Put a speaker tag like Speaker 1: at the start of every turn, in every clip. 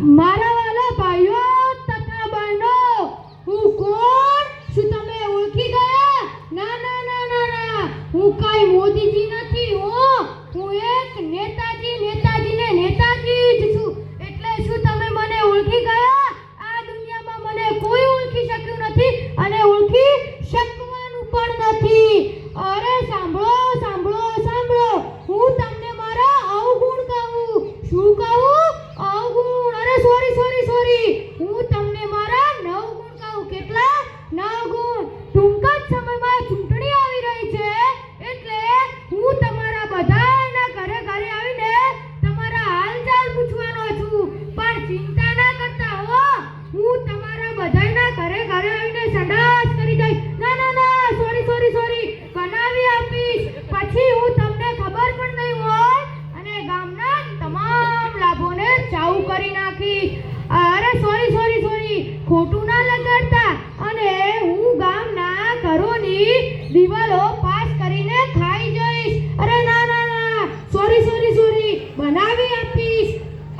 Speaker 1: મારા વાલા ભાઈઓ તથા બહેનો, હું કોણ? શું તમે ઓળખી ગયા? ના ના ના ના ના, હું કાંઈ મોદીજી નથી. હું એક નેતાજી ને નેતાજી જ છું. એટલે શું તમે મને ઓળખી ગયા? આ દુનિયામાં મને કોઈ ઓળખી શક્યું નથી અને ઓળખી શકવાનું પણ નથી. અરે સાંભળો સાંભળો સાંભળો, હું તમને મારા અવગુણ કહું. શું કહું? અવગુણ. અરે સોરી, હું તમને મારા નવગુણ કહું. કેટલા? 9 ગુણ. ટૂંક જ સમયમાં ચૂંટણી આવી રહી છે, એટલે હું તમારા બધાના ઘરે આવીને તમારા હાલચાલ પૂછવાનો છું. પણ ચિંતા ના કરતા હો, હું તમારા બધાના ઘરે આવીને સંડાસ કરી જઈશ. ના ના ના, સોરી, બનાવી આપીશ. પછી હું તમને ખબર પણ નહીં હોય અને ગામના તમામ લાભોને ચાઉ કરી નાખીશ. અરે સોરી, ખોટું ના લગાડતા. અને હું ગામના ઘરોની દિવાલો પાસ કરીને ખાઈ જઈશ. અરે ના ના ના, સોરી, બનાવી આપીશ.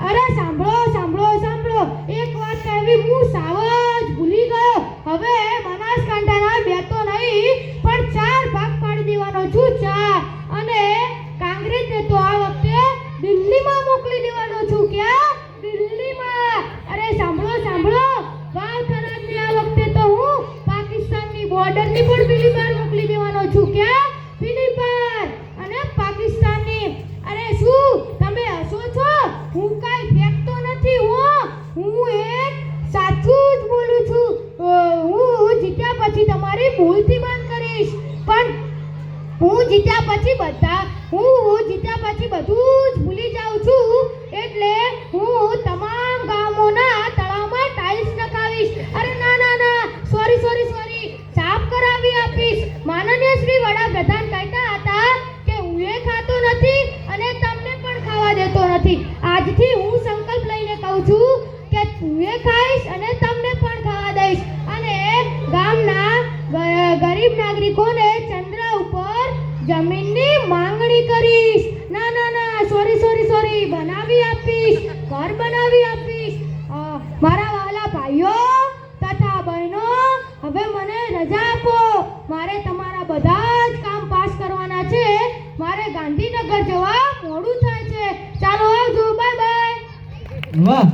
Speaker 1: અરે સાંભળો, એક વાત કહેવી હું સાવ જ ભૂલી ગયો. હવે બનાસકાંઠાના 2 તો નહીં પણ 4 ભાગ પાડી દેવાનો છું. 4. અને કોંગ્રેસને તો આ વખતે દિલ્હીમાં મોકલી દેવાનો છું. ક્યાં? દિલ્હીમાં. અરે સાંભળો, વાવથરાને આ વખતે તો હું પાકિસ્તાનની બોર્ડરની પણ પેલી બાર મોકલી દેવાનો છું. ક્યાં? પેલી બાર. અને પાકિસ્તાનની. અરે શું તમે હસો છો? હું કાંઈ ફેંકતો નથી. હું એક સાચું જ બોલું છું. હું જીત્યા પછી તમારી ભૂલથી બંધ કરીશ. પણ હું જીત્યા પછી બધું જ ભૂલી જાઉં છું. એટલે હું તમામ ગામોના તળાવમાં ટાઇલ્સ નખાવીશ. અરે ના ના ના, સોરી, સાફ કરાવી આપીશ. માનનીય શ્રી વડાપ્રધાન કહેતા હતા કે હું એ ખાતો નથી અને તમને પણ ખાવા દેતો નથી. આજથી હું સંકલ્પ લઈને કહું છું કે હું એ ખાઈશ અને તમને પણ ખાવા દઈશ. અને ગામના ગરીબ નાગરિકોને ચંદ્ર ઉપર જમીનની માંગણી કરીશ. ના ના ના, સોરી, બનાવી આપીશ. ઘર બનાવી આપીશ. મારા વાલા ભાઈઓ તથા બહેનો, હવે મને રજા આપો. મારે તમારા બધા જ કામ પાસ કરવાના છે. મારે ગાંધીનગર જવા મોડું થાય છે. ચાલો આવજો, બાય.
Speaker 2: વાહ.